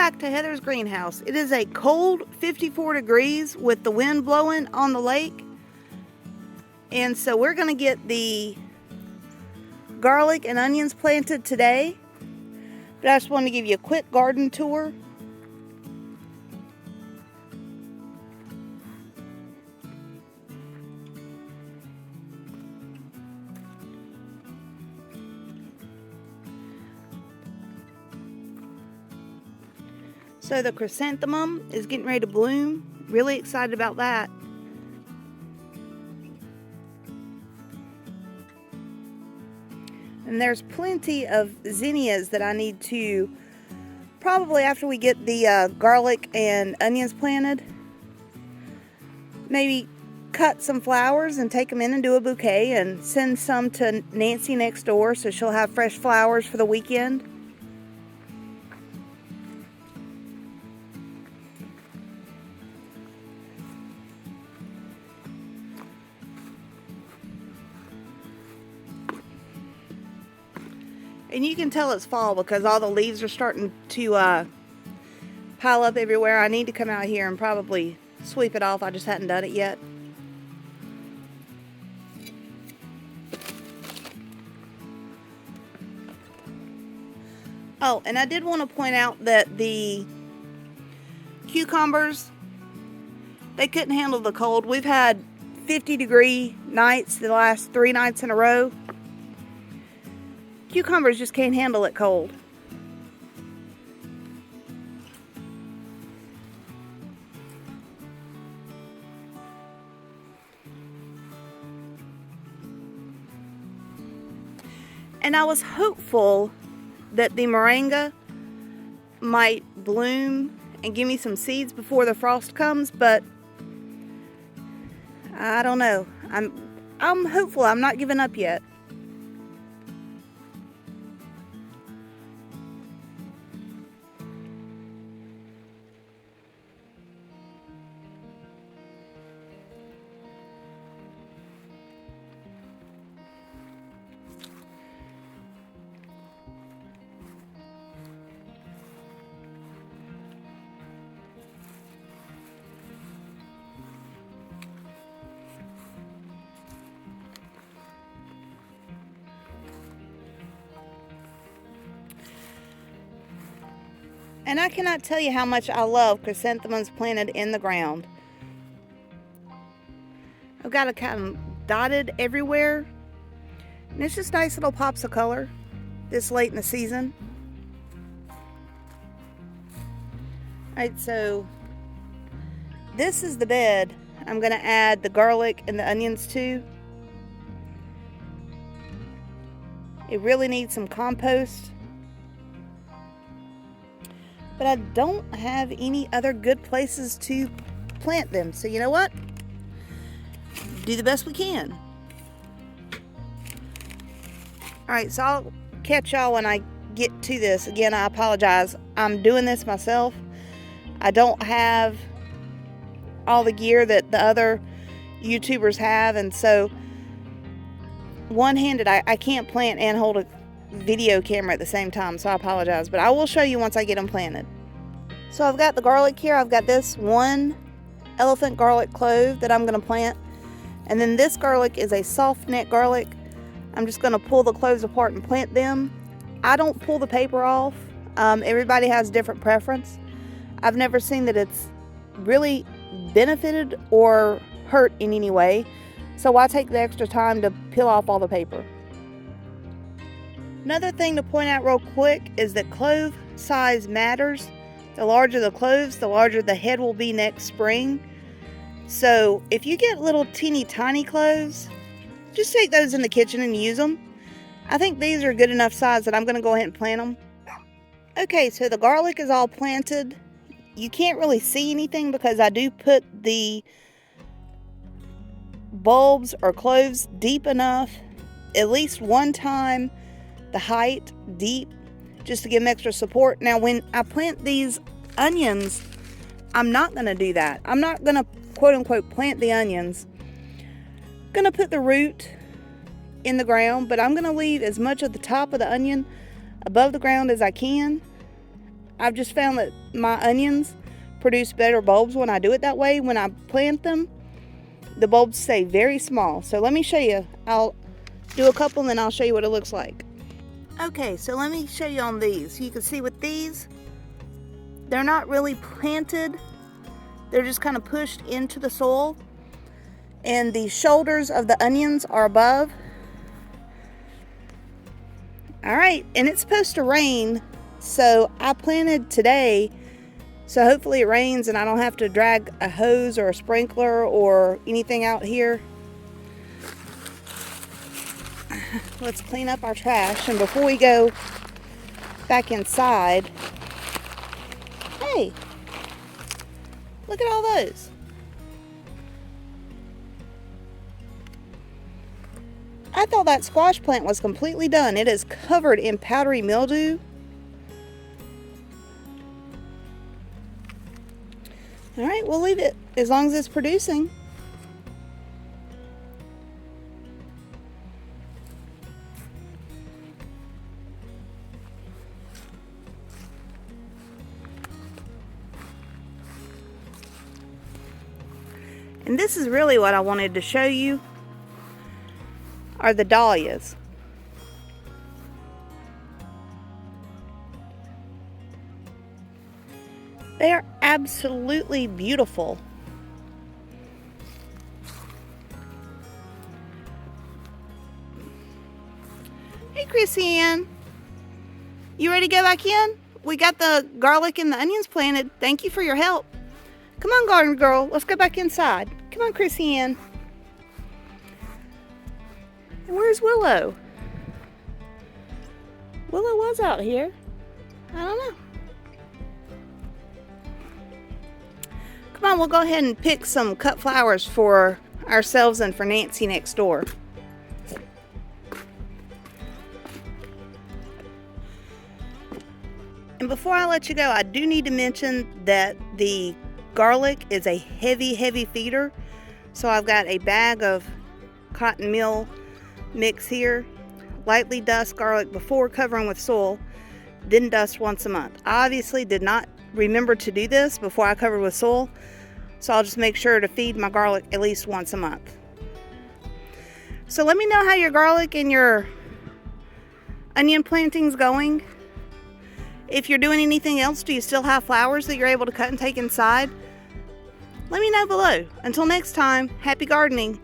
back to Heather's greenhouse. It is a cold 54 degrees with the wind blowing on the lake. And so we're going to get the garlic and onions planted today. But I just wanted to give you a quick garden tour. So the chrysanthemum is getting ready to bloom. Really excited about that. And there's plenty of zinnias that I need to, probably after we get the garlic and onions planted, maybe cut some flowers and take them in and do a bouquet and send some to Nancy next door so she'll have fresh flowers for the weekend. And you can tell it's fall because all the leaves are starting to pile up everywhere. I need to come out here and probably sweep it off. I just hadn't done it yet. Oh, and I did want to point out that the cucumbers, they couldn't handle the cold. We've had 50-degree nights the last 3 nights in a row. Cucumbers just can't handle it cold. And I was hopeful that the moringa might bloom and give me some seeds before the frost comes, but I don't know. I'm hopeful. I'm not giving up yet. And I cannot tell you how much I love chrysanthemums planted in the ground. I've got it kind of dotted everywhere. And it's just nice little pops of color this late in the season. Alright, so this is the bed I'm going to add the garlic and the onions to. It really needs some compost. But I don't have any other good places to plant them. So you know what? Do the best we can. Alright, so I'll catch y'all when I get to this. Again, I apologize. I'm doing this myself. I don't have all the gear that the other YouTubers have. And so, one-handed, I can't plant and hold a video camera at the same time, so I apologize, but I will show you once I get them planted. So I've got the garlic here. I've got this one elephant garlic clove that I'm going to plant, and then this garlic is a soft neck garlic. I'm just going to pull the cloves apart and plant them. I don't pull the paper off. Everybody has different preference. I've never seen that it's really benefited or hurt in any way, so I take the extra time to peel off all the paper. Another thing to point out real quick is that clove size matters. The larger the cloves, the larger the head will be next spring. So if you get little teeny tiny cloves, just take those in the kitchen and use them. I think these are good enough size that I'm going to go ahead and plant them. Okay, so the garlic is all planted. You can't really see anything because I do put the bulbs or cloves deep enough, at least one time, the height deep, just to give them extra support. Now when I plant these onions, I'm not going to do that. I'm not going to quote unquote plant the onions. I'm going to put the root in the ground, but I'm going to leave as much of the top of the onion above the ground as I can. I've just found that my onions produce better bulbs when I do it that way. When I plant them, the bulbs stay very small. So let me show you. I'll do a couple and then I'll show you what it looks like. Okay, so let me show you on these. You can see with these, they're not really planted. They're just kind of pushed into the soil. And the shoulders of the onions are above. All right, and it's supposed to rain. So I planted today. So hopefully it rains and I don't have to drag a hose or a sprinkler or anything out here. Let's clean up our trash. And before we go back inside, hey, look at all those. I thought that squash plant was completely done. It is covered in powdery mildew. All right, we'll leave it as long as it's producing. And this is really what I wanted to show you, are the dahlias. They are absolutely beautiful. Hey, Chrissy Ann. You ready to go back in? We got the garlic and the onions planted. Thank you for your help. Come on, garden girl. Let's go back inside. Come on, Chrissy Ann. And where's Willow? Willow was out here. I don't know. Come on, we'll go ahead and pick some cut flowers for ourselves and for Nancy next door. And before I let you go, I do need to mention that the garlic is a heavy, heavy feeder. So I've got a bag of cotton meal mix here. Lightly dust garlic before covering with soil, then dust once a month. I obviously did not remember to do this before I covered with soil, so I'll just make sure to feed my garlic at least once a month. So let me know how your garlic and your onion planting's going. If you're doing anything else, do you still have flowers that you're able to cut and take inside? Let me know below. Until next time, happy gardening.